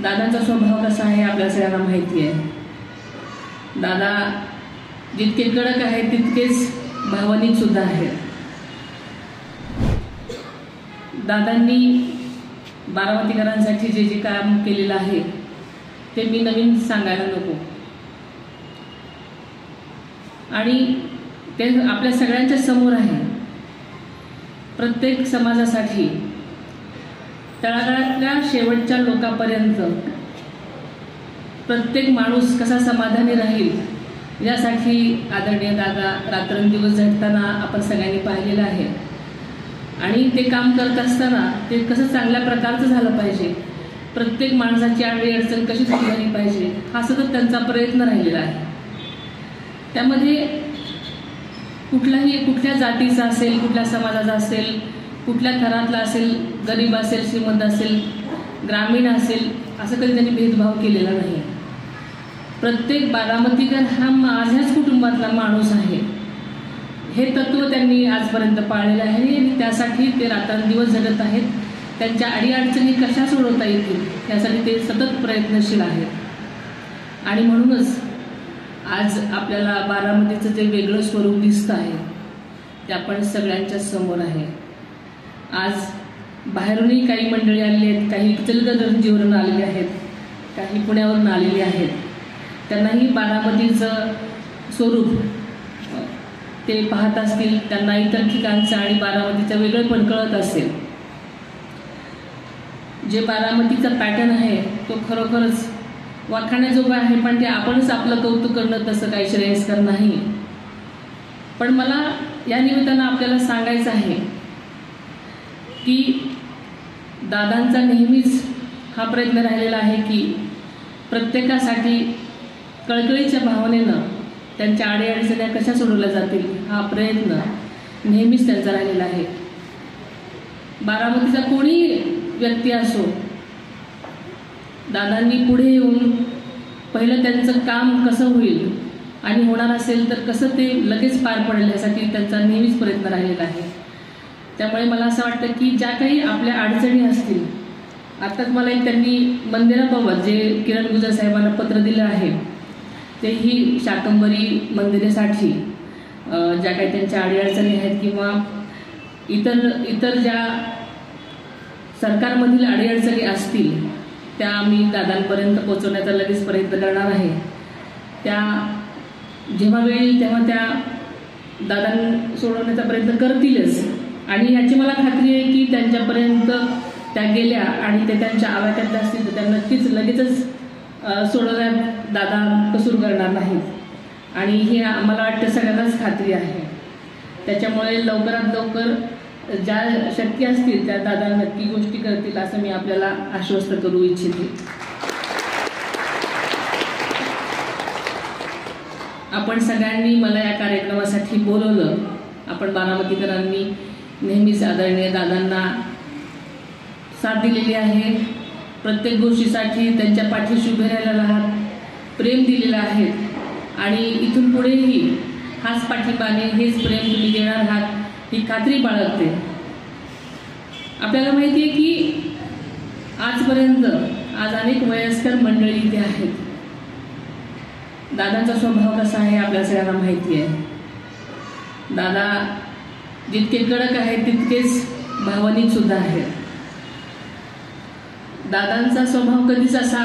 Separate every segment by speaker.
Speaker 1: दादांचा स्वभाव कसा आहे आपल्या सगळ्यांना माहिती आहे। दादा जितके कडक आहेत तितकेच भावनिक सुद्धा आहेत। दादांनी बारामतीकरांसाठी जे जे काम केलेलं आहे ते मी नवीन सांगायला नको, आणि ते आपल्या सगळ्यांच्या समोर आहे। प्रत्येक समाजासाठी तळागाळातल्या शेवटच्या लोकांपर्यंत प्रत्येक माणूस कसा समाधानी राहील यासाठी आदरणीय दादा रात्रंदिवस झटताना आपण सगळ्यांनी पाहिलेलं आहे। आणि ते काम करत असताना ते कसं चांगल्या प्रकारचं झालं पाहिजे, प्रत्येक माणसाची आडवी अडचण कशी दूर झाली पाहिजे हा सतत त्यांचा प्रयत्न राहिलेला आहे। त्यामध्ये कुठल्या जातीचा असेल, कुठल्या समाजाचा असेल, कुठल्या थरातला असेल, गरीब असेल, श्रीमंत असेल, ग्रामीण असेल, असं कधी त्यांनी भेदभाव केलेला नाही। प्रत्येक बारामतीकर हा माझ्याच कुटुंबातला माणूस आहे हे तत्व त्यांनी आजपर्यंत पाळलेलं आहे, आणि त्यासाठी ते रात्रंदिवस झटत आहेत। त्यांच्या अडीअडचणी कशा सोडवता येतील यासाठी ते सतत प्रयत्नशील आहेत। आणि म्हणूनच आज आपल्याला बारामतीचं जे वेगळं स्वरूप दिसतं आहे ते आपण सगळ्यांच्या समोर आहे। आज बाहेरूनही काही मंडळी आलेली आहेत, काही इचलकरंजीवरून आलेले आहेत, काही पुण्यावरून आलेले आहेत। त्यांनाही बारामतीचं स्वरूप ते पाहत असतील, त्यांना इतर ठिकाणचं आणि बारामतीचं वेगळं पण कळत असेल। जे बारामतीचा पॅटर्न आहे तो खरोखरच वाखाण्याजोगा आहे, पण ते आपणच आपलं कौतुक करणं तसं काही श्रेयस्कर नाही। पण मला या निमित्तानं आपल्याला सांगायचं आहे की दादांचा नेहमीच हा प्रयत्न राहिलेला आहे की प्रत्येकासाठी कळकळीच्या भावनेनं त्यांच्या अडीअडचण्या कशा सोडवल्या जातील हा प्रयत्न नेहमीच त्यांचा राहिलेला आहे। बारामतीचा कोणी व्यक्ती असो, दादांनी पुढे येऊन पहिलं त्यांचं काम कसं होईल आणि होणार असेल तर कसं ते लगेच पार पडेल यासाठी त्यांचा नेहमीच प्रयत्न राहिलेला आहे। त्यामुळे मला असं वाटतं की ज्या काही आपल्या अडचणी असतील, आत्ताच मला एक त्यांनी मंदिराबाबत जे किरण गुजर साहेबांना पत्र दिलं आहे तेही शाकंभरी मंदिरासाठी ज्या काही त्यांच्या अडीअडचणी आहेत किंवा इतर ज्या सरकारमधील अडीअडचणी असतील त्या मी दादांपर्यंत पोहोचवण्याचा लगेच प्रयत्न करणार आहे। त्या जेव्हा वेळ येईल तेव्हा त्या दादां सोडवण्याचा प्रयत्न करतीलच, आणि याची मला खात्री आहे की त्यांच्यापर्यंत त्या गेल्या आणि ते त्यांच्या आवाक्यात असतील तर त्या नक्कीच लगेचच सोडवण्यात दादा कसूर करणार नाहीत, आणि हे आम्हाला वाटतं सगळ्यांनाच खात्री आहे। त्याच्यामुळे लवकरात लवकर ज्या शक्य असतील त्या दादा नक्की गोष्टी करतील असं मी आपल्याला आश्वस्त करू इच्छिते। आपण सगळ्यांनी मला या कार्यक्रमासाठी बोलवलं। आपण बारामतीकरांनी नेहमीच आदरणीय दादांना साथ दिलेली आहे, प्रत्येक गोष्टीसाठी त्यांच्या पाठीशी उभे राहिलेला आहात, प्रेम दिलेलं आहे, आणि इथून पुढेही हाच पाठिंबाने हेच प्रेम तुम्ही देणार आहात ही खात्री बाळगते। आपल्याला माहिती आहे की आजपर्यंत आज अनेक वयस्कर मंडळी इथे आहेत। दादांचा स्वभाव कसा आहे आपल्या सगळ्यांना माहिती आहे। दादा जितके कडक आहेत तितकेच भावनिक सुद्धा आहेत। दादांचा स्वभाव कधीच असा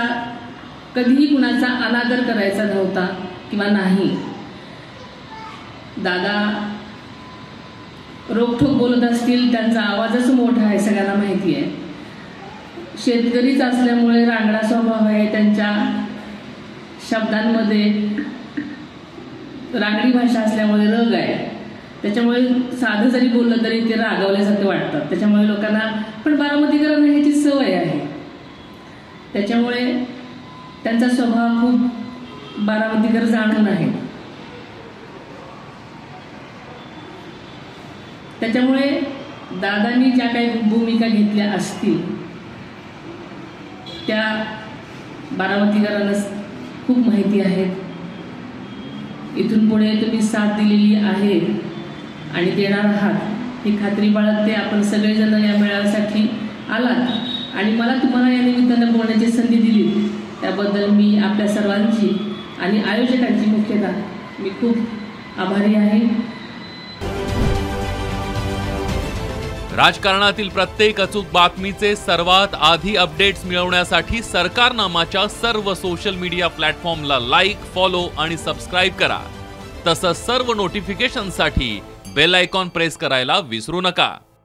Speaker 1: कधीही कुणाचा अनादर करायचा नव्हता किंवा नाही। दादा रोखठोक बोलत असतील, त्यांचा आवाजच मोठा आहे, सगळ्यांना माहिती आहे। शेतकरीच असल्यामुळे रांगडा स्वभाव आहे, त्यांच्या शब्दांमध्ये रांगडी भाषा असल्यामुळे रग आहे, त्याच्यामुळे साधं जरी बोललं तरी ते रागवल्यासारखं वाटतं। त्याच्यामुळे लोकांना पण बारामतीकरांना ह्याची सवय आहे, त्याच्यामुळे त्यांचा स्वभाव खूप बारामतीकर जाणून आहे। त्याच्यामुळे दादांनी ज्या काही भूमिका घेतल्या असतील त्या बारामतीकरांना खूप माहिती आहेत। इथून पुढे तुम्ही साथ दिलेली आहे आणि देणार आहात ही खात्री बाळगते। आपण सगळेजण या मेळाव्यासाठी आलात आणि मला तुम्हाला या निमित्तानं बोलण्याची संधी दिली त्याबद्दल मी आपल्या सर्वांची आणि आयोजकांची मुख्यतः मी खूप आभारी आहे.
Speaker 2: राजकारणातील प्रत्येक अचूक बातमीचे सर्वात आधी अपडेट्स मिळवण्यासाठी सरकारनामाच्या सर्व सोशल मीडिया प्लॅटफॉर्मला लाईक, फॉलो आणि सबस्क्राईब करा. तसंच सर्व नोटिफिकेशनसाठी बेल आयकॉन प्रेस करायला विसरू नका.